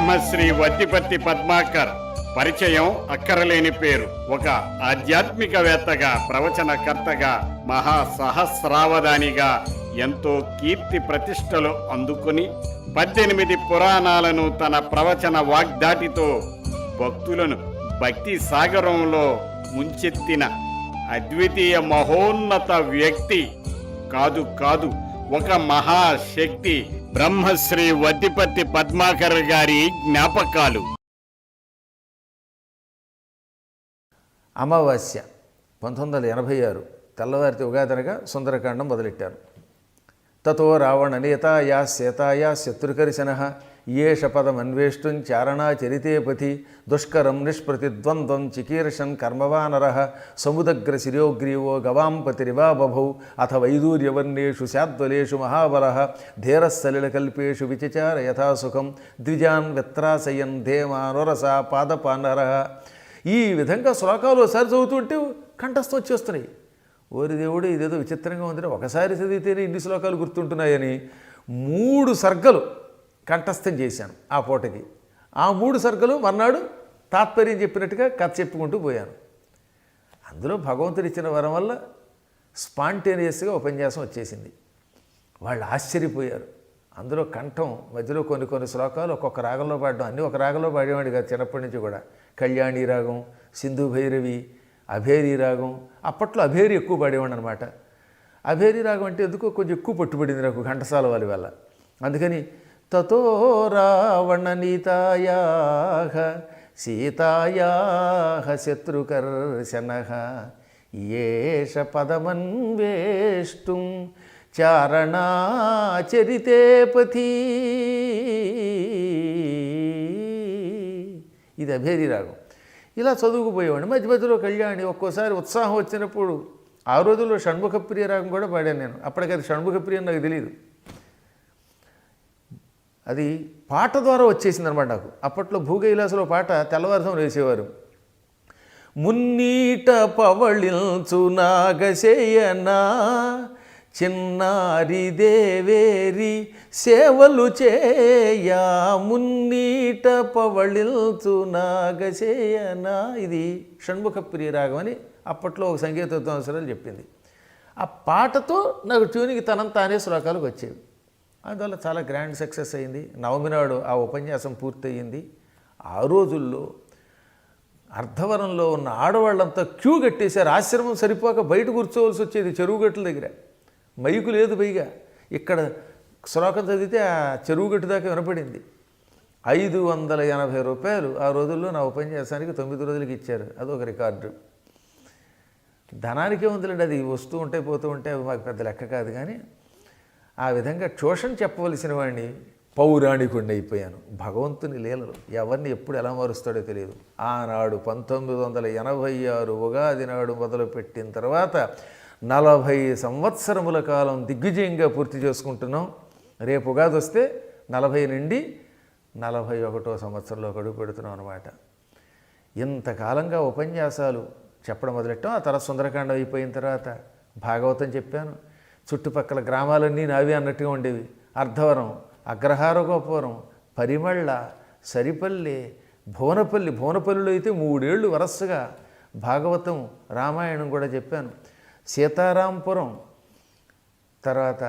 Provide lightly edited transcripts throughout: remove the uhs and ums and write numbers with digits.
బ్రహ్మశ్రీ వద్దిపత్తి పద్మాకర్ పరిచయం అక్కరలేని పేరు. ఒక ఆధ్యాత్మికవేత్తగా, ప్రవచనకర్తగా, మహాసహస్రావధానిగా ఎంతో కీర్తి ప్రతిష్టలు అందుకుని 18 పురాణాలను తన ప్రవచన వాగ్దాటితో భక్తులను భక్తి సాగరంలో ముంచెత్తిన అద్వితీయ మహోన్నత వ్యక్తి కాదు ఒక మహాశక్తి. బ్రహ్మశ్రీ వద్దిపత్తి పద్మాకర్ గారి జ్ఞాపకాలు. అమావాస్య 1986 తెల్లవారితే ఉగాదనగా సుందరకాండం మొదలెట్టారు. తతో రావణ నేతాయా సేతాయా శత్రుకర్శన ఏష పదమన్వేష్టం చారణాచరితే పథి దుష్కరం నిష్ప్రతిద్వంద్వం చికీర్షన్ కర్మవానర సముదగ్ర శిరోగ్రీవో గవాంపతిరివా బభౌ అథ వైదూర్యవర్ణేషు శాద్వలేషు మహాబల ధీరస్సలిలకల్పేషు విచచార యథాసుఖం ద్విజాన్ విత్రాసయన్ ధేమానురస పాదపానర. ఈ విధంగా శ్లోకాలు ఒకసారి చదువుతుంటే కంఠస్థం వచ్చేస్తున్నాయి. ఓరి దేవుడు, ఇదేదో విచిత్రంగా ఉందని ఒకసారి చదివితేనే ఇన్ని శ్లోకాలు గుర్తుంటున్నాయని 3 సర్గలు కంఠస్థం చేశాను ఆ పూటకి. ఆ 3 సర్గలు మర్నాడు తాత్పర్యం చెప్పినట్టుగా కథ చెప్పుకుంటూ పోయాను. అందులో భగవంతుడు ఇచ్చిన వరం వల్ల స్పాంటేనియస్గా ఉపన్యాసం వచ్చేసింది. వాళ్ళు ఆశ్చర్యపోయారు. అందులో కంఠం మధ్యలో కొన్ని శ్లోకాలు ఒక్కొక్క రాగంలో పాడడం, అన్నీ ఒక రాగంలో పాడేవాడి కాదు చిన్నప్పటి నుంచి కూడా. కళ్యాణి రాగం, సింధు భైరవి, అభేరీ రాగం. అప్పట్లో అభేరీ ఎక్కువ పాడేవాడు అనమాట. అభేరీ రాగం అంటే ఎందుకో కొంచెం ఎక్కువ పట్టుబడింది నాకు ఘంటసాల వారి వల్ల. అందుకని తతో రావణ నీతాయాహ సీతాయాహ శత్రుకర్శన ఏష పదమన్వేష్టం చారణాచరితే పథి. ఇది అభేరీ రాగం. ఇలా చదువుకుపోయేవాడిని. మధ్య మధ్యలో కళ్యాణి, ఒక్కోసారి ఉత్సాహం వచ్చినప్పుడు ఆ రోజుల్లో షణ్ముఖప్రియ రాగం కూడా పాడాను నేను. అప్పటికి అది షణ్ముఖప్రియ నాకు తెలియదు. అది పాట ద్వారా వచ్చేసింది అనమాట నాకు. అప్పట్లో భూగైలాసలో పాట తెల్లవారుజామున వేసేవారు. మున్నీట పవళించు నాగశయనా చిన్నారి దేవేరి సేవలు చేయా మున్నీట పవళిల్చు నాగశయనా. ఇది షణ్ముఖప్రియ రాగం అని అప్పట్లో ఒక సంగీత విద్వాంసరాలు చెప్పింది. ఆ పాటతో నాకు ట్యూనింగ్ తనంతానే శ్లోకాలకు వచ్చేవి. అందువల్ల చాలా గ్రాండ్ సక్సెస్ అయింది. నవమి నాడు ఆ ఉపన్యాసం పూర్తయింది. ఆ రోజుల్లో అర్ధవరంలో ఉన్న ఆడవాళ్ళంతా క్యూ కట్టేశారు. ఆశ్రమం సరిపోక బయట కూర్చోవలసి వచ్చేది చెరువు గట్ల దగ్గర. మైకు లేదు పైగా. ఇక్కడ శ్లోకం చదివితే ఆ చెరువు గట్టు దాకా వినపడింది. 580 రూపాయలు ఆ రోజుల్లో నా ఉపన్యాసానికి 9 రోజులకి ఇచ్చారు. అదొక రికార్డు. ధనానికే ఉందిలేండి, అది వస్తూ ఉంటాయి పోతూ ఉంటాయి, అవి మాకు పెద్ద లెక్క కాదు. కానీ ఆ విధంగా ట్యూషన్ చెప్పవలసిన వాడిని పౌరాణికుడిని అయిపోయాను. భగవంతుని లీలలు ఎవరిని ఎప్పుడు ఎలా మారుస్తాడో తెలియదు. ఆనాడు 1986 ఉగాది నాడు మొదలుపెట్టిన తర్వాత 40 సంవత్సరముల కాలం దిగ్విజయంగా పూర్తి చేసుకుంటున్నాం. రేపు ఉగాది వస్తే 40 నుండి 41వ సంవత్సరంలో అడుగు పెడుతున్నాం అనమాట. ఇంతకాలంగా ఉపన్యాసాలు చెప్పడం మొదలెట్టాం. ఆ తర్వాత సుందరకాండం అయిపోయిన తర్వాత భాగవతం చెప్పాను. చుట్టుపక్కల గ్రామాలన్నీ నావి అన్నట్టుగా ఉండేవి. అర్ధవరం, అగ్రహారగోపురం, పరిమళ్ళ, సరిపల్లి, భువనపల్లిలో అయితే 3 ఏళ్ళు వరసగా భాగవతం రామాయణం కూడా చెప్పాను. సీతారాంపురం, తర్వాత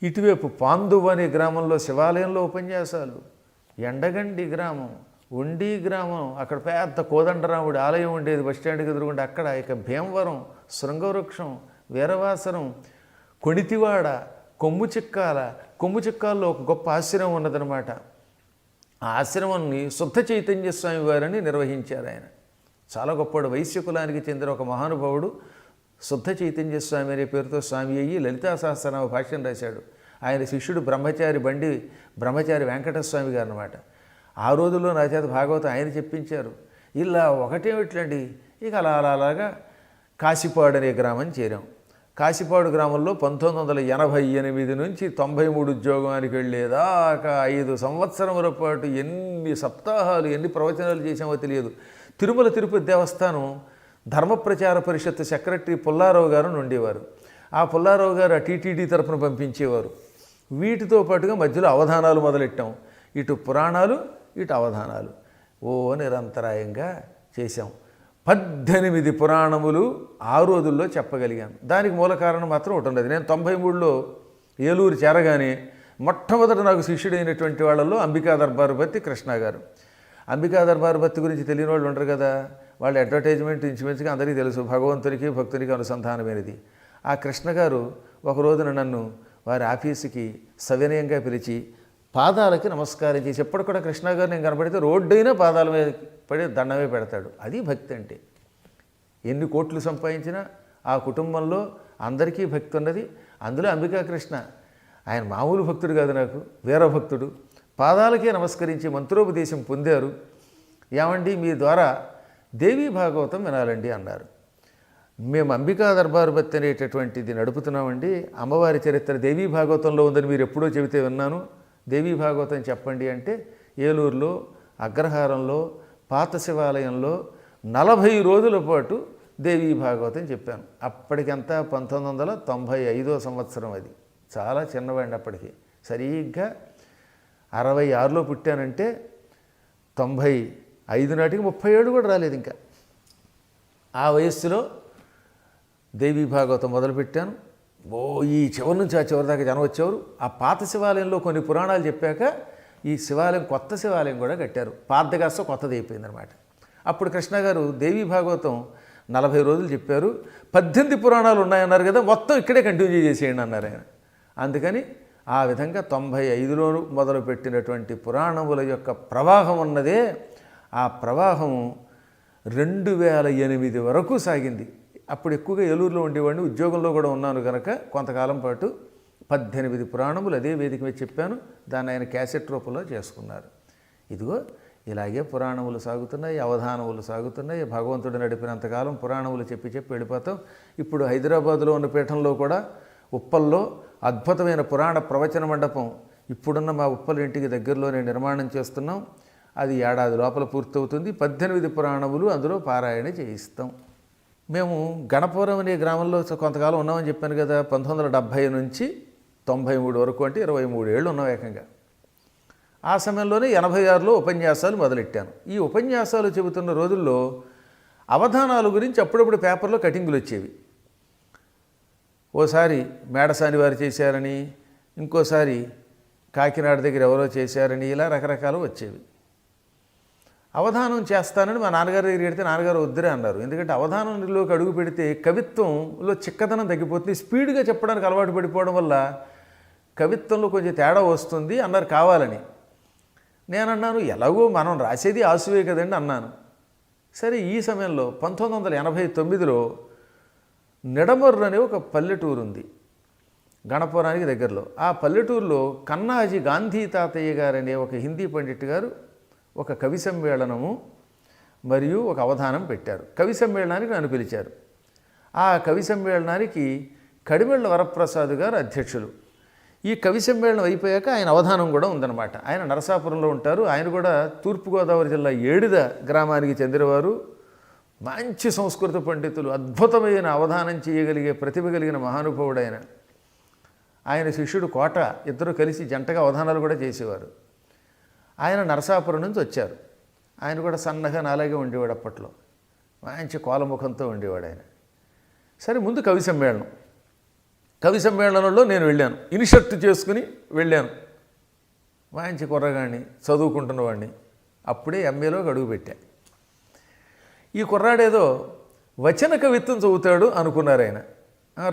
ఇటువైపు పాందువు అనే గ్రామంలో శివాలయంలో ఉపన్యాసాలు, ఎండగండి గ్రామం, ఉండి గ్రామం, అక్కడ పెద్ద కోదండరాముడి ఆలయం ఉండేది బస్టాండ్కి ఎదురుగుండా అక్కడ. ఇక భీమవరం, శృంగవృక్షం, వీరవాసరం, కొణితివాడ, కొమ్ముచిక్కాల్లో ఒక గొప్ప ఆశ్రమం ఉన్నదనమాట. ఆ ఆశ్రమాన్ని శుద్ధ చైతన్య స్వామి వారిని నిర్వహించారు. ఆయన చాలా గొప్పవాడు. వైశ్య కులానికి చెందిన ఒక మహానుభావుడు శుద్ధ చైతన్య స్వామి అనే పేరుతో స్వామి అయ్యి లలితా సహస్రనామ భాష్యం రాశాడు. ఆయన శిష్యుడు బ్రహ్మచారి వెంకటస్వామి గారు అనమాట. ఆ రోజుల్లో నా చేత భాగవతం ఆయన చెప్పించారు. ఇలా ఒకటేమిట్లండి, ఇక అలాగా కాశీపాడు అనే గ్రామం చేరాం. కాశీపాడు గ్రామంలో 1988 నుంచి 93 ఉద్యోగానికి వెళ్ళేదాకా 5 సంవత్సరముల పాటు ఎన్ని సప్తాహాలు, ఎన్ని ప్రవచనాలు చేసామో తెలియదు. తిరుమల తిరుపతి దేవస్థానం ధర్మప్రచార పరిషత్ సెక్రటరీ పుల్లారావు గారు ఉండేవారు. ఆ పుల్లారావు గారు ఆ టీటీడీ తరఫున పంపించేవారు. వీటితో పాటుగా మధ్యలో అవధానాలు మొదలెట్టాం. ఇటు పురాణాలు, ఇటు అవధానాలు నిరంతరాయంగా చేశాం. 18 పురాణములు ఆ రోజుల్లో చెప్పగలిగాను. దానికి మూల కారణం మాత్రం ఒకటి ఉన్నది. నేను 93లో ఏలూరు చేరగానే మొట్టమొదట నాకు శిష్యుడైనటువంటి వాళ్ళల్లో అంబికా దర్బారుపతి కృష్ణ గారు. అంబికా దర్బారుపతి గురించి తెలియని వాళ్ళు ఉండరు కదా. వాళ్ళ అడ్వర్టైజ్మెంట్ ఇంచుమించుగా అందరికీ తెలుసు, భగవంతునికి భక్తునికి అనుసంధానమైనది. ఆ కృష్ణ గారు ఒక రోజున నన్ను వారి ఆఫీసుకి సవినయంగా పిలిచి పాదాలకి నమస్కారం చేసి, ఎప్పుడు కూడా కృష్ణ గారు నేను కనపడితే రోడ్డైనా పాదాల మీద పడి దండమే పెడతాడు. అది భక్తి అంటే. ఎన్ని కోట్లు సంపాదించినా ఆ కుటుంబంలో అందరికీ భక్తి ఉన్నది. అందులో అంబికా కృష్ణ ఆయన మామూలు భక్తుడు కాదు, నాకు వీరభక్తుడు. పాదాలకే నమస్కరించి మంత్రోపదేశం పొందారు. ఏమండి మీ ద్వారా దేవీ భాగవతం వినాలండి అన్నారు. మేము అంబికా దర్బారుపతి అనేటటువంటిది నడుపుతున్నామండి. అమ్మవారి చరిత్ర దేవీ భాగవతంలో ఉందని మీరు ఎప్పుడో చెబితే విన్నాను, దేవీ భాగవతం చెప్పండి అంటే ఏలూరులో అగ్రహారంలో పాత శివాలయంలో 40 రోజుల పాటు దేవీ భాగవతం చెప్పాను. అప్పటికంతా 1995వ సంవత్సరం. అది చాలా చిన్నవాడిని అప్పటికి. సరిగ్గా 66లో పుట్టానంటే 95 నాటికి 37 కూడా రాలేదు ఇంకా. ఆ వయస్సులో దేవీ భాగవతం మొదలుపెట్టాను. ఈ చివరి నుంచి ఆ చివరి దాకా జనం వచ్చేవారు. ఆ పాత శివాలయంలో కొన్ని పురాణాలు చెప్పాక ఈ శివాలయం కొత్త శివాలయం కూడా కట్టారు. పాతది కాస్త కొత్తది అయిపోయిందనమాట. అప్పుడు కృష్ణ గారు దేవీ భాగవతం 40 రోజులు చెప్పారు. 18 పురాణాలు ఉన్నాయన్నారు కదా, మొత్తం ఇక్కడే కంటిన్యూ చేసేయండి అన్నారు ఆయన. అందుకని ఆ విధంగా 95లో మొదలుపెట్టినటువంటి పురాణముల యొక్క ప్రవాహం ఉన్నదే, ఆ ప్రవాహం 2008 వరకు సాగింది. అప్పుడు ఎక్కువగా ఏలూరులో ఉండేవాడిని, ఉద్యోగంలో కూడా ఉన్నాను కనుక కొంతకాలం పాటు 18 పురాణములు అదే వేదిక మీద చెప్పాను. దాన్ని ఆయన క్యాసెట్ రూపంలో చేసుకున్నారు. ఇదిగో ఇలాగే పురాణములు సాగుతున్నాయి, అవధానములు సాగుతున్నాయి. భగవంతుడు నడిపినంతకాలం పురాణములు చెప్పి వెళ్ళిపోతాం. ఇప్పుడు హైదరాబాదులో ఉన్న పీఠంలో కూడా ఉప్పల్లో అద్భుతమైన పురాణ ప్రవచన మండపం ఇప్పుడున్న మా ఉప్పల్ ఇంటికి దగ్గరలోనే నిర్మాణం చేస్తున్నాం. అది ఏడాది లోపల పూర్తవుతుంది. 18 పురాణములు అందులో పారాయణ చేయిస్తాం. మేము గణపురం అనే గ్రామంలో కొంతకాలం ఉన్నామని చెప్పాను కదా. 1970 నుంచి 93 వరకు, అంటే 23 ఏళ్ళు ఉన్నాం ఏకంగా. ఆ సమయంలోనే 86లో ఉపన్యాసాలు మొదలెట్టాను. ఈ ఉపన్యాసాలు చెబుతున్న రోజుల్లో అవధానాల గురించి అప్పుడప్పుడు పేపర్లో కటింగులు వచ్చేవి. ఓసారి మేడసాని వారు చేశారని, ఇంకోసారి కాకినాడ దగ్గర ఎవరో చేశారని, ఇలా రకరకాలు వచ్చేవి. అవధానం చేస్తానని మా నాన్నగారి దగ్గర పెడితే నాన్నగారు వద్దురే అన్నారు. ఎందుకంటే అవధానంలోకి అడుగు పెడితే కవిత్వంలో చిక్కదనం తగ్గిపోతుంది. స్పీడ్గా చెప్పడానికి అలవాటు పడిపోవడం వల్ల కవిత్వంలో కొంచెం తేడా వస్తుంది అన్నారు కావాలని. నేనన్నాను ఎలాగో మనం రాసేది ఆసువే కదండి అన్నాను. సరే ఈ సమయంలో 1989లో నిడమర్రు అనే ఒక పల్లెటూరు ఉంది గణపురానికి దగ్గరలో. ఆ పల్లెటూరులో కన్నాజీ గాంధీ తాతయ్య గారు అనే ఒక హిందీ పండిట్ గారు ఒక కవి సమ్మేళనము మరియు ఒక అవధానం పెట్టారు. కవి సమ్మేళనానికి నన్ను పిలిచారు. ఆ కవి సమ్మేళనానికి కడిమెళ్ళ వరప్రసాద్ గారు అధ్యక్షులు. ఈ కవి సమ్మేళనం అయిపోయాక ఆయన అవధానం కూడా ఉందన్నమాట. ఆయన నరసాపురంలో ఉంటారు. ఆయన కూడా తూర్పుగోదావరి జిల్లా ఏడిద గ్రామానికి చెందినవారు. మంచి సంస్కృత పండితులు, అద్భుతమైన అవధానం చేయగలిగే ప్రతిభ కలిగిన మహానుభావుడు ఆయన. ఆయన శిష్యుడు కోట, ఇద్దరు కలిసి జంటగా అవధానాలు కూడా చేసేవారు. ఆయన నరసాపురం నుంచి వచ్చారు. ఆయన కూడా సన్నగా నాలాగే ఉండేవాడు. అప్పట్లో మంచి కోలముఖంతో ఉండేవాడు ఆయన. సరే ముందు కవి సమ్మేళనం. కవి సమ్మేళనంలో నేను వెళ్ళాను. ఇనిషర్ట్ చేసుకుని వెళ్ళాను. మంచి కుర్రగాడిని, చదువుకుంటున్నవాడిని. అప్పుడే ఎంఏలోకి అడుగుపెట్టా. ఈ కుర్రాడేదో వచన కవిత్వం చదువుతాడు అనుకున్నారు ఆయన.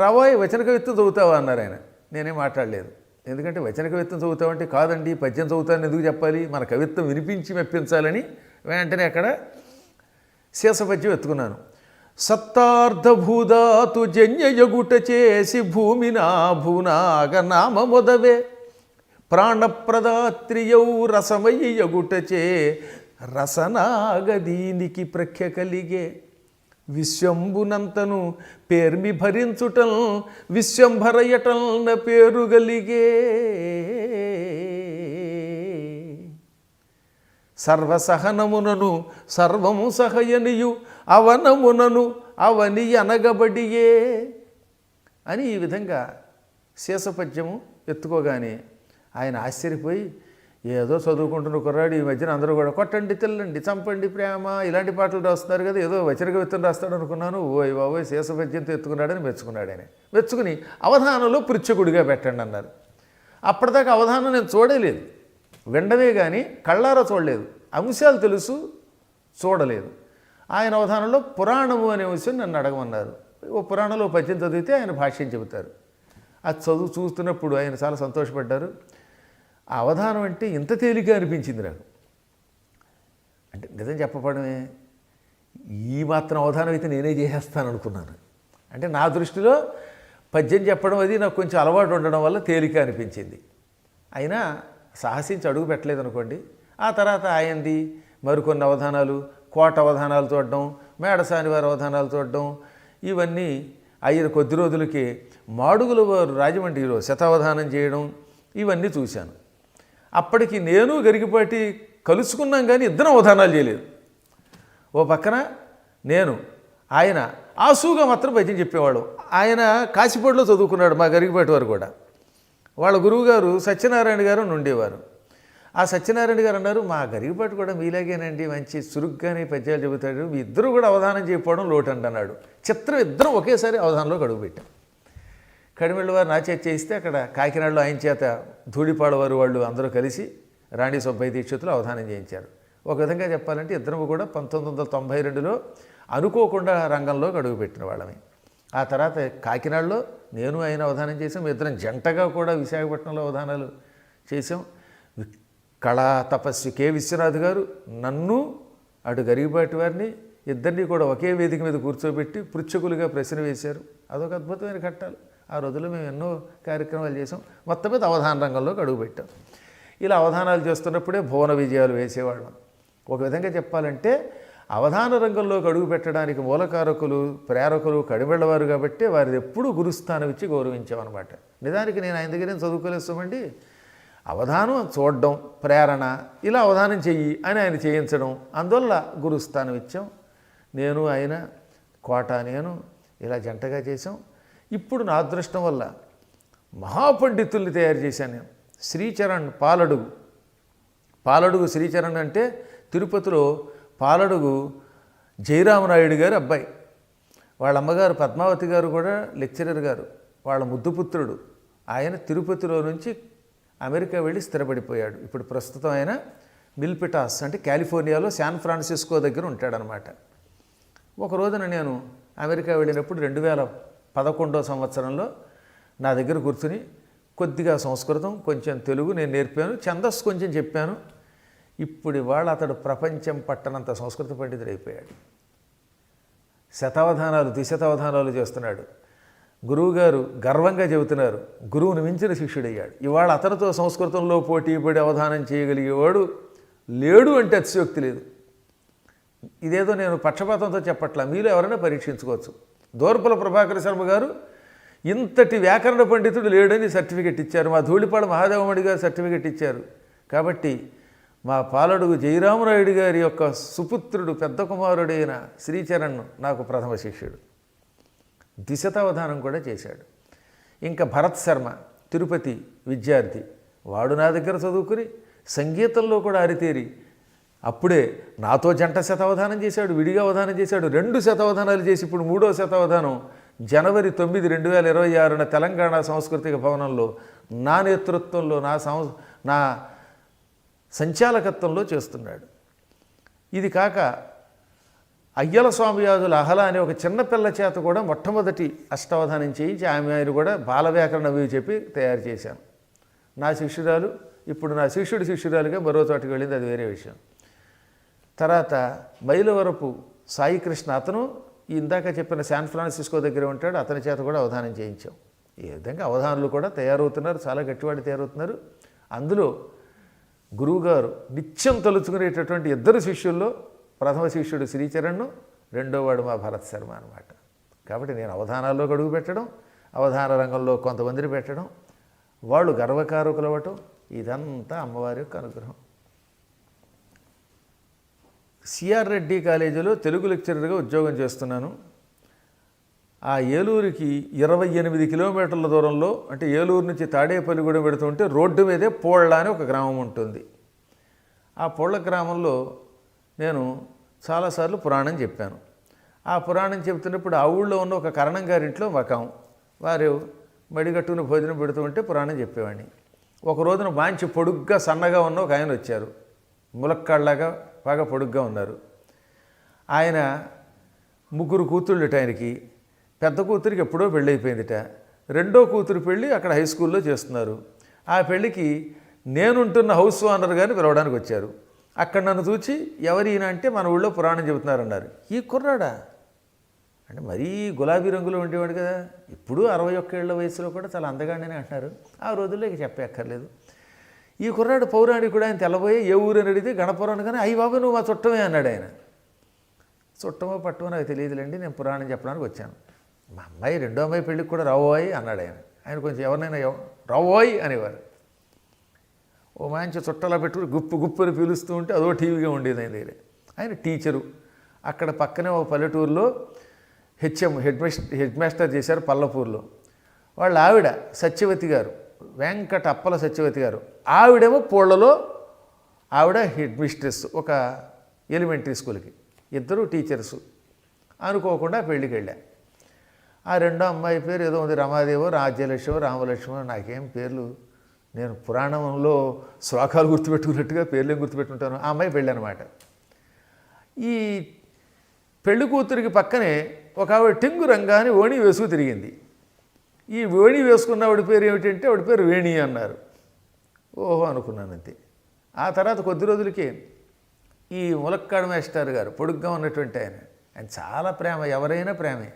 రాబోయే వచన కవిత్వం చదువుతావా అన్నారు ఆయన. నేనేం మాట్లాడలేదు. ఎందుకంటే వచన కవిత్వం చదువుతామంటే కాదండి పద్యం చదువుతానని ఎందుకు చెప్పాలి, మన కవిత్వం వినిపించి మెప్పించాలని వెంటనే అక్కడ శేషపద్యం ఎత్తుకున్నాను. సత్తార్థభూధాతు జన్యయగుట చేసి భూమినా భూనాగ నామ మొదవే ప్రాణప్రదాత్రియౌ రసమయ్యగుటచే రసనాగదీనికి ప్రఖ్య కలిగే విశ్వంబునంతను పేర్మి భరించుటల్ విశ్వంభరయటల్ న పేరు గలిగే సర్వసహనమునను సర్వము సహయనియు అవనమునను అవని అనగబడియే అని ఈ విధంగా శేషపద్యము ఎత్తుకోగానే ఆయన ఆశ్చర్యపోయి ఏదో చదువుకుంటున్న కుర్రాడు ఈ మధ్యన అందరూ కూడా కొట్టండి తెల్లండి చంపండి ప్రేమ ఇలాంటి పాటలు రాస్తున్నారు కదా, ఏదో వచనక విత్తనం రాస్తాడు అనుకున్నాను. ఓయ్ బాబోయ్ శేషపద్యంతో ఎత్తుకున్నాడని మెచ్చుకున్నాడు ఆయన. మెచ్చుకుని అవధానంలో పృచ్ఛకుడిగా పెట్టండి అన్నారు. అప్పటిదాకా అవధానం నేను చూడలేదు, వినడమే కానీ కళ్ళారా చూడలేదు, అంశాలు తెలుసు చూడలేదు. ఆయన అవధానంలో పురాణము అనే విషయం నన్ను అడగమన్నారు. ఓ పురాణంలో పద్యం చదివితే ఆయన భాష్యం చెబుతారు. అది చూస్తున్నప్పుడు ఆయన చాలా సంతోషపడ్డారు. ఆ అవధానం అంటే ఇంత తేలిక అనిపించింది నాకు. అంటే నిజం చెప్పడమే, ఈ మాత్రం అవధానం అయితే నేనే చేసేస్తాను అనుకున్నాను. అంటే నా దృష్టిలో పద్యం చెప్పడం అది నాకు కొంచెం అలవాటు ఉండడం వల్ల తేలిక అనిపించింది. అయినా సాహసించి అడుగు పెట్టలేదు అనుకోండి. ఆ తర్వాత ఆయనది మరికొన్ని అవధానాలు, కోట అవధానాలు చూడడం, మేడసానివారి అవధానాలు చూడడం, ఇవన్నీ అయిన కొద్ది రోజులకి మాడుగుల వారు రాజమండ్రిలో శతావధానం చేయడం, ఇవన్నీ చూశాను. అప్పటికి నేను గరికపాటి కలుసుకున్నాం కానీ ఇద్దరం అవధానాలు చేయలేదు. ఓ పక్కన నేను, ఆయన ఆసుగా మాత్రం పద్యం చెప్పేవాడు. ఆయన కాశీపూడిలో చదువుకున్నాడు, మా గరికపాటి వారు కూడా. వాళ్ళ గురువుగారు సత్యనారాయణ గారు ఉండేవారు. ఆ సత్యనారాయణ గారు అన్నారు, మా గరికపాటి కూడా మీలాగేనండి, మంచి చురుగ్గానే పద్యాలు చెబుతాడు, మీ ఇద్దరు కూడా అవధానం చేయకపోవడం లోటండి అన్నాడు. చిత్రం, ఇద్దరం ఒకేసారి అవధానంలోకి అడుగుపెట్టాం. కడిమెళ్ళ వారు నా చేత చేయిస్తే అక్కడ కాకినాడలో ఆయన చేత ధూళిపాడ వారు వాళ్ళు అందరూ కలిసి రాణి సుబ్బయ్య దీక్షితులు అవధానం చేయించారు. ఒక విధంగా చెప్పాలంటే ఇద్దరం కూడా 1992లో అనుకోకుండా రంగంలోకి అడుగుపెట్టిన వాళ్ళమే. ఆ తర్వాత కాకినాడలో నేను ఆయన అవధానం చేసాం. ఇద్దరం జంటగా కూడా విశాఖపట్నంలో అవధానాలు చేసాం. కళా తపస్వి కె విశ్వనాథ్ గారు నన్ను అటు గరికపాటి వారిని ఇద్దరినీ కూడా ఒకే వేదిక మీద కూర్చోబెట్టి పృచ్ఛకులుగా ప్రశ్న వేశారు. అదొక అద్భుతమైన ఘట్టాలు. ఆ రోజుల్లో మేము ఎన్నో కార్యక్రమాలు చేసాం. మొత్తం మీద అవధాన రంగంలోకి అడుగుపెట్టాం. ఇలా అవధానాలు చేస్తున్నప్పుడే భువన విజయాలు వేసేవాళ్ళం. ఒక విధంగా చెప్పాలంటే అవధాన రంగంలోకి అడుగు పెట్టడానికి మూలకారకులు ప్రేరకులు కడిమెళ్ళవారు కాబట్టి వారిది ఎప్పుడూ గురుస్థానం ఇచ్చి గౌరవించామన్నమాట. నిజానికి నేను ఆయన దగ్గర చదువుకోలేస్తామండి. అవధానం చూడడం ప్రేరణ, ఇలా అవధానం చెయ్యి అని ఆయన చేయించడం, అందువల్ల గురుస్థానం ఇచ్చాం. నేను ఆయన కోట నేను ఇలా జంటగా చేసాం. ఇప్పుడు నా అదృష్టం వల్ల మహాపండితుల్ని తయారు చేశాను నేను. శ్రీచరణ్ పాలడుగు శ్రీచరణ్ అంటే తిరుపతిలో పాలడుగు జయరామనాయుడు గారి అబ్బాయి. వాళ్ళ అమ్మగారు పద్మావతి గారు కూడా లెక్చరర్ గారు, వాళ్ళ ముద్దుపుత్రుడు. ఆయన తిరుపతిలో నుంచి అమెరికా వెళ్ళి స్థిరపడిపోయాడు. ఇప్పుడు ప్రస్తుతం ఆయన మిల్పిటాస్ అంటే కాలిఫోర్నియాలో శాన్ ఫ్రాన్సిస్కో దగ్గర ఉంటాడనమాట. ఒక రోజున నేను అమెరికా వెళ్ళినప్పుడు 2011 సంవత్సరంలో నా దగ్గర కూర్చుని కొద్దిగా సంస్కృతం కొంచెం తెలుగు నేను నేర్పాను, ఛందస్సు కొంచెం చెప్పాను. ఇప్పుడు ఇవాళ అతడు ప్రపంచం పట్టనంత సంస్కృత పండితుడు అయిపోయాడు. శతావధానాలు ద్విశతావధానాలు చేస్తున్నాడు. గురువుగారు గర్వంగా చెబుతున్నారు, గురువును మించిన శిష్యుడయ్యాడు. ఇవాళ అతనితో సంస్కృతంలో పోటీపడి అవధానం చేయగలిగేవాడు లేడు అంటే అతిశయోక్తి లేదు. ఇదేదో నేను పక్షపాతంతో చెప్పట్లా, మీలో ఎవరైనా పరీక్షించుకోవచ్చు. దూర్పల ప్రభాకర శర్మ గారు ఇంతటి వ్యాకరణ పండితుడు లేడని సర్టిఫికెట్ ఇచ్చారు. మా ధూళిపాడ మహాదేవమణి గారు సర్టిఫికెట్ ఇచ్చారు. కాబట్టి మా పాలడుగు జయరామరాయుడు గారి యొక్క సుపుత్రుడు పెద్ద కుమారుడైన శ్రీచరణ్ నాకు ప్రథమ శిష్యుడు. ద్విశతావధానం కూడా చేశాడు. ఇంకా భరత్ శర్మ తిరుపతి విద్యార్థి, వాడు నా దగ్గర చదువుకుని సంగీతంలో కూడా ఆరితేరి అప్పుడే నాతో జంట శతావధానం చేశాడు, విడిగా అవధానం చేశాడు. 2 శతావధానాలు చేసి ఇప్పుడు 3వ శతావధానం జనవరి 9, 2026 తెలంగాణ సాంస్కృతిక భవనంలో నా నేతృత్వంలో నా సంచాలకత్వంలో చేస్తున్నాడు. ఇది కాక అయ్యల స్వామియాజుల అహల అనే ఒక చిన్నపిల్ల చేత కూడా మొట్టమొదటి అష్టావధానం చేయించి ఆయన కూడా బాలవ్యాకరణ అవి చెప్పి తయారు చేశాను. నా శిష్యురాలు ఇప్పుడు నా శిష్యురాలుగా మరో చోటికి వెళ్ళింది, అది వేరే విషయం. తర్వాత మైలవరపు సాయికృష్ణ, అతను ఇందాక చెప్పిన శాన్ ఫ్రాన్సిస్కో దగ్గర ఉంటాడు, అతని చేత కూడా అవధానం చేయించాం. ఈ విధంగా అవధానులు కూడా తయారవుతున్నారు, చాలా గట్టివాడు తయారవుతున్నారు. అందులో గురువుగారు నిత్యం తలుచుకునేటటువంటి 2 శిష్యుల్లో ప్రథమ శిష్యుడు శ్రీచరణ్, రెండోవాడు మా భరత్ శర్మ అనమాట. కాబట్టి నేను అవధానాల్లోకి అడుగు పెట్టడం, అవధాన రంగంలో కొంతమందిని పెట్టడం, వాళ్ళు గర్వకారకులు అవ్వటం, ఇదంతా అమ్మవారి యొక్క అనుగ్రహం. సిఆర్ రెడ్డి కాలేజీలో తెలుగు లెక్చరర్గా ఉద్యోగం చేస్తున్నాను. ఆ ఏలూరుకి 28 కిలోమీటర్ల దూరంలో, అంటే ఏలూరు నుంచి తాడేపల్లిగూడెం పెడుతుంటే రోడ్డు మీదే పోళ్ళ అని ఒక గ్రామం ఉంటుంది. ఆ పోళ్ళ గ్రామంలో నేను చాలాసార్లు పురాణం చెప్పాను. ఆ పురాణం చెబుతున్నప్పుడు ఆ ఊళ్ళో ఉన్న ఒక కరణం గారింట్లో మకాం, వారు మడిగట్టుకుని భోజనం పెడుతూ ఉంటే పురాణం చెప్పేవాడిని. ఒక రోజున మంచి పొడుగ్గా సన్నగా ఉన్న ఒక ఆయన వచ్చారు. ములక్కాళ్ళలాగా బాగా పొడుగ్గా ఉన్నారు. ఆయన 3 కూతుళ్ళట ఆయనకి. పెద్ద కూతురికి ఎప్పుడో పెళ్ళి అయిపోయిందిట. రెండో కూతురు పెళ్ళి అక్కడ హై స్కూల్లో చేస్తున్నారు. ఆ పెళ్ళికి నేనుంటున్న హౌస్ ఓనర్ గారిని పిలవడానికి వచ్చారు. అక్కడ నన్ను చూచి ఎవరైనా అంటే మన ఊళ్ళో పురాణం చెబుతున్నారన్నారు. ఈ కుర్రాడా అంటే మరీ గులాబీ రంగులో ఉండేవాడు కదా. ఇప్పుడు 61 ఏళ్ల వయసులో కూడా చాలా అందగానే అంటున్నారు. ఆ రోజుల్లో ఇక చెప్పక్కర్లేదు. ఈ కుర్రాడు పౌరాణికుడు, ఆయన తెల్లబోయే ఏ ఊరు అని అడిగితే గణపురాణం, కానీ అయ్యి బాబు నువ్వు మా చుట్టమే అన్నాడు ఆయన. చుట్టమో పట్టమో నాకు తెలియదులేండి, నేను పురాణం చెప్పడానికి వచ్చాను. మా అమ్మాయి రెండో అమ్మాయి పెళ్ళికి కూడా రావోయ్ అన్నాడు ఆయన. ఆయన కొంచెం ఎవరినైనా రావోయ్ అనేవారు. ఓ మంచి చుట్టలా పెట్టుకుని గుప్పు గుప్పుని పిలుస్తూ ఉంటే అదో టీవీగా ఉండేది ఆయన దగ్గర. ఆయన టీచరు. అక్కడ పక్కనే ఒక పల్లెటూరులో హెడ్ మాస్టర్ చేశారు పల్లపూర్లో. వాళ్ళ ఆవిడ సత్యవతి గారు, వెంకట అప్పల సత్యవతి గారు. ఆవిడేమో పోళ్లలో ఆవిడ హెడ్ మిస్ట్రెస్ ఒక ఎలిమెంటరీ స్కూల్కి. ఇద్దరు టీచర్సు. అనుకోకుండా పెళ్ళికి వెళ్ళా. ఆ రెండో అమ్మాయి పేరు ఏదో ఉంది, రమాదేవో రాజ్యలక్ష్మో రామలక్ష్మో, నాకేం పేర్లు, నేను పురాణంలో శ్లోకాలు గుర్తుపెట్టుకున్నట్టుగా పేర్లేం గుర్తుపెట్టుకుంటాను. ఆ అమ్మాయి పెళ్ళి అనమాట. ఈ పెళ్లి కూతురికి పక్కనే ఒక ఆవిడ టింగు రంగాని ఓణి వేసుకు తిరిగింది. ఈ ఓణి వేసుకున్న ఆవిడ పేరు ఏమిటంటే ఆవిడ పేరు వేణి అన్నారు. ఓహో అనుకున్నాను అంతే. ఆ తర్వాత కొద్ది రోజులకి ఈ ములక్కాడ మాస్టర్ గారు, పొడుగ్గా ఉన్నటువంటి ఆయన చాలా ప్రేమ, ఎవరైనా ప్రేమే.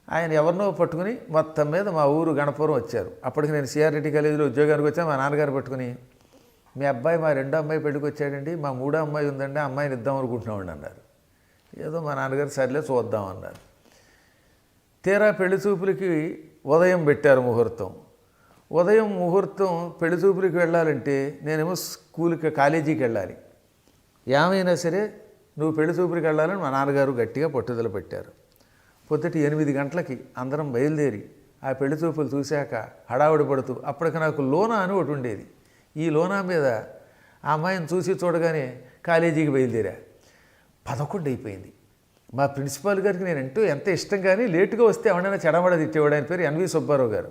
ఆయన ఎవరినో పట్టుకుని మొత్తం మీద మా ఊరు గణపురం వచ్చారు. అప్పటికి నేను సిఆర్రెడ్డి కాలేజీలో ఉద్యోగానికి వచ్చాను. మా నాన్నగారు పట్టుకుని, మీ అబ్బాయి మా రెండో అమ్మాయి పెళ్ళికి వచ్చాడండి, మా మూడో అమ్మాయి ఉందండి, ఆ అమ్మాయిని ఇద్దాం అనుకుంటున్నామండి అన్నారు. ఏదో మా నాన్నగారు సర్లే చూద్దామన్నారు. తీరా పెళ్లి చూపులకి ఉదయం పెట్టారు ముహూర్తం. ఉదయం ముహూర్తం పెళ్లి చూపులకి వెళ్ళాలంటే నేనేమో కాలేజీకి వెళ్ళాలి. ఏమైనా సరే నువ్వు పెళ్లి చూపులకి వెళ్ళాలని మా నాన్నగారు గట్టిగా పట్టుదల పెట్టారు. పొద్దుటి 8 గంటలకి అందరం బయలుదేరి ఆ పెళ్లి చూపులు చూశాక హడావుడి పడుతూ, అప్పటికి నాకు లోనా అని ఒకటి ఉండేది. ఈ లోనా మీద ఆ అమ్మాయిని చూసి చూడగానే కాలేజీకి బయలుదేరా. 11 అయిపోయింది. మా ప్రిన్సిపాల్ గారికి నేనంటూ ఎంత ఇష్టం, కానీ లేటుగా వస్తే ఎవరైనా చెడమడ తిట్టేవాడు. ఆయన పేరు ఎన్వి సుబ్బారావు గారు.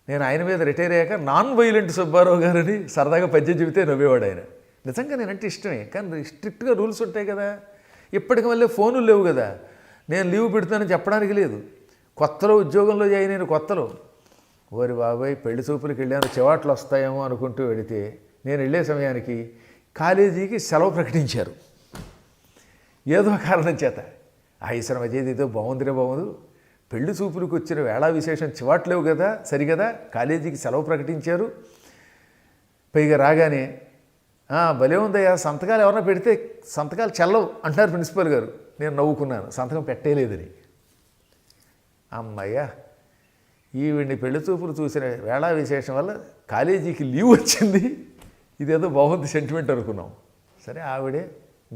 నేను ఆయన మీద రిటైర్ అయ్యాక నాన్ వైలెంట్ సుబ్బారావు గారు అని సరదాగా పద్యం చెబితే నవ్వేవాడు ఆయన. నిజంగా నేనంటే ఇష్టమే, కానీ స్ట్రిక్ట్గా రూల్స్ ఉంటాయి కదా. ఇప్పటికి మళ్ళీ ఫోనులు లేవు కదా, నేను లీవ్ పెడుతానని చెప్పడానికి లేదు. కొత్తలో ఉద్యోగంలో జాయిన్ అయిన కొత్తలో, ఓరి బాబాయ్ పెళ్లి చూపులకు వెళ్ళాను, చివాట్లు వస్తాయేమో అనుకుంటూ వెళితే నేను వెళ్ళే సమయానికి కాలేజీకి సెలవు ప్రకటించారు. ఏదో కారణం చేత ఆశ్రమ చేతి ఏదో బాగుందిరే బాగుంది, పెళ్లి చూపులకు వచ్చిన వేళా విశేషం చివాట్లేవు కదా, సరిగదా, కాలేజీకి సెలవు ప్రకటించారు. పైగా రాగానే భలే ఉందయ్యా, సంతకాలు ఎవరైనా పెడితే సంతకాలు చెల్లవు అంటున్నారు ప్రిన్సిపల్ గారు. నేను నవ్వుకున్నాను, సంతకం పెట్టేయలేదని. అమ్మయ్యా, ఈవిడ్ని పెళ్లి చూపులు చూసిన వేళా విశేషం వల్ల కాలేజీకి లీవ్ వచ్చింది, ఇదేదో బాగుంది సెంటిమెంట్ అనుకున్నాం. సరే ఆవిడే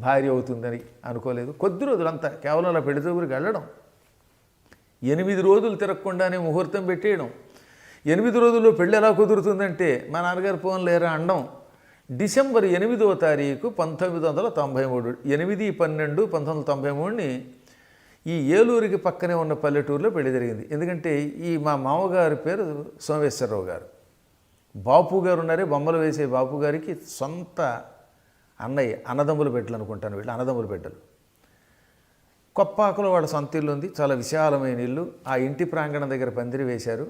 భార్య అవుతుందని అనుకోలేదు. కొద్ది రోజులంతా కేవలం అలా పెళ్లి చూపులకు వెళ్ళడం, 8 రోజులు తిరగకుండానే ముహూర్తం పెట్టేయడం. 8 రోజుల్లో పెళ్ళి ఎలా కుదురుతుందంటే మా నాన్నగారు ఫోన్ లేరా అనడం. డిసెంబర్ 8వ తారీఖు 1993, 8/12/1993ని ఈ ఏలూరుకి పక్కనే ఉన్న పల్లెటూరులో పెళ్లి జరిగింది. ఎందుకంటే ఈ మా మామగారి పేరు సోమేశ్వరరావు గారు. బాపు గారు ఉన్నారే, బొమ్మలు వేసే బాపు గారికి సొంత అన్నయ్య, అన్నదమ్ముల బిడ్డలు అనుకుంటాను, వీళ్ళు అన్నదమ్ముల బిడ్డలు. కొప్పాకులో వాళ్ళ సొంత ఇల్లు ఉంది, చాలా విశాలమైన ఇల్లు. ఆ ఇంటి ప్రాంగణం దగ్గర పందిరి వేశారు.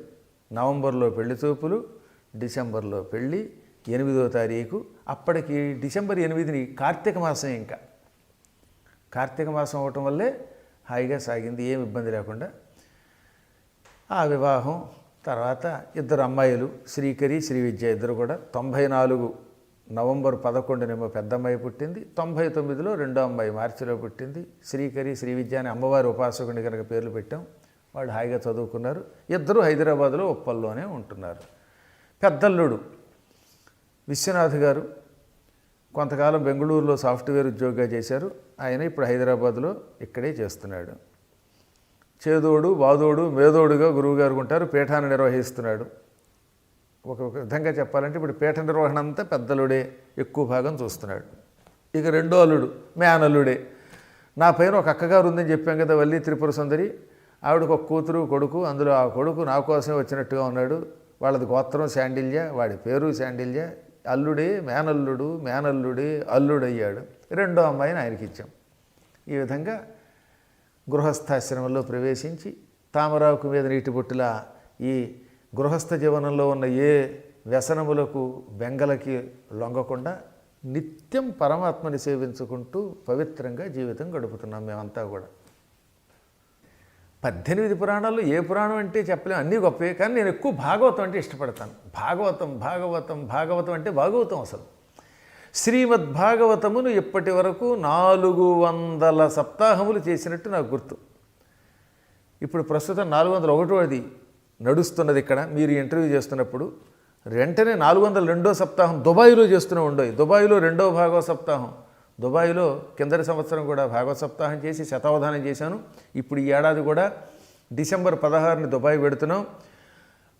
నవంబర్లో పెళ్లి చూపులు, డిసెంబర్లో పెళ్ళి, 8వ తారీఖు. అప్పటికి డిసెంబర్ 8ని కార్తీక మాసం. ఇంకా కార్తీక మాసం అవటం వల్లే హాయిగా సాగింది, ఏం ఇబ్బంది లేకుండా. ఆ వివాహం తర్వాత 2 అమ్మాయిలు, శ్రీకరి శ్రీవిద్య, ఇద్దరు కూడా. 94 నవంబర్ 11నేమో పెద్ద అమ్మాయి పుట్టింది. 99లో రెండో అమ్మాయి మార్చిలో పుట్టింది. శ్రీకరి శ్రీవిద్య అని అమ్మవారి ఉపాసకుని కనుక పేర్లు పెట్టాం. వాళ్ళు హాయిగా చదువుకున్నారు. ఇద్దరు హైదరాబాదులో ఉప్పల్లోనే ఉంటున్నారు. పెద్దల్లుడు విశ్వనాథ్ గారు కొంతకాలం బెంగళూరులో సాఫ్ట్వేర్ ఉద్యోగంగా చేశారు. ఆయన ఇప్పుడు హైదరాబాదులో ఇక్కడే చేస్తున్నాడు. చేదోడు బాదోడు మేదోడుగా గురువుగారు ఉంటారు. పీఠాన్ని నిర్వహిస్తున్నాడు. ఒక విధంగా చెప్పాలంటే ఇప్పుడు పీఠ నిర్వహణ అంతా పెద్దలుడే ఎక్కువ భాగం చూస్తున్నాడు. ఇక రెండో అల్లుడు మేనల్లుడే. నా పైన ఒక అక్కగారు ఉందని చెప్పాం కదా, వల్లి త్రిపుర సుందరి. ఆవిడకు ఒక కూతురు కొడుకు. అందులో ఆ కొడుకు నా కోసమే వచ్చినట్టుగా ఉన్నాడు. వాళ్ళది గోత్రం శాండిల్య, వాడి పేరు శాండిల్య. అల్లుడే మేనల్లుడే అల్లుడయ్యాడు. రెండో అమ్మాయిని ఆయనకి ఇచ్చాం. ఈ విధంగా గృహస్థాశ్రమంలో ప్రవేశించి తామరాకు మీద నీటి బొట్టులా ఈ గృహస్థ జీవనంలో ఉన్న ఏ వ్యసనములకు బెంగలకి లొంగకుండా నిత్యం పరమాత్మని సేవించుకుంటూ పవిత్రంగా జీవితం గడుపుతున్నాం మేమంతా కూడా. 18 పురాణాల్లో ఏ పురాణం అంటే చెప్పలేము, అన్నీ గొప్పే. కానీ నేను ఎక్కువ భాగవతం అంటే ఇష్టపడతాను. భాగవతం అంటే భాగవతం. అసలు శ్రీమద్భాగవతమును ఇప్పటి వరకు 400 సప్తాహములు చేసినట్టు నాకు గుర్తు. ఇప్పుడు ప్రస్తుతం 401వది నడుస్తున్నది ఇక్కడ మీరు ఇంటర్వ్యూ చేస్తున్నప్పుడు. వెంటనే 402వ సప్తాహం దుబాయ్లో చేస్తూనే ఉండవు. దుబాయ్లో 2వ భాగవత సప్తాహం. దుబాయ్లో కిందటి సంవత్సరం కూడా భాగవత సప్తాహం చేసి శతావధానం చేశాను. ఇప్పుడు ఈ ఏడాది కూడా డిసెంబర్ 16ని దుబాయ్ పెడుతున్నాం.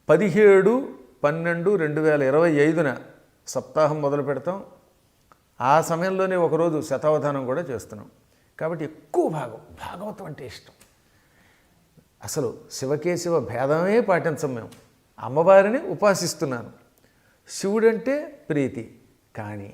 17/12/2025న సప్తాహం మొదలు పెడతాం. ఆ సమయంలోనే ఒకరోజు శతావధానం కూడా చేస్తున్నాం. కాబట్టి ఎక్కువ భాగవతం అంటే ఇష్టం. అసలు శివకేశవ భేదమే పాటించం మేము. అమ్మవారిని ఉపాసిస్తున్నాను. శివుడంటే ప్రీతి. కానీ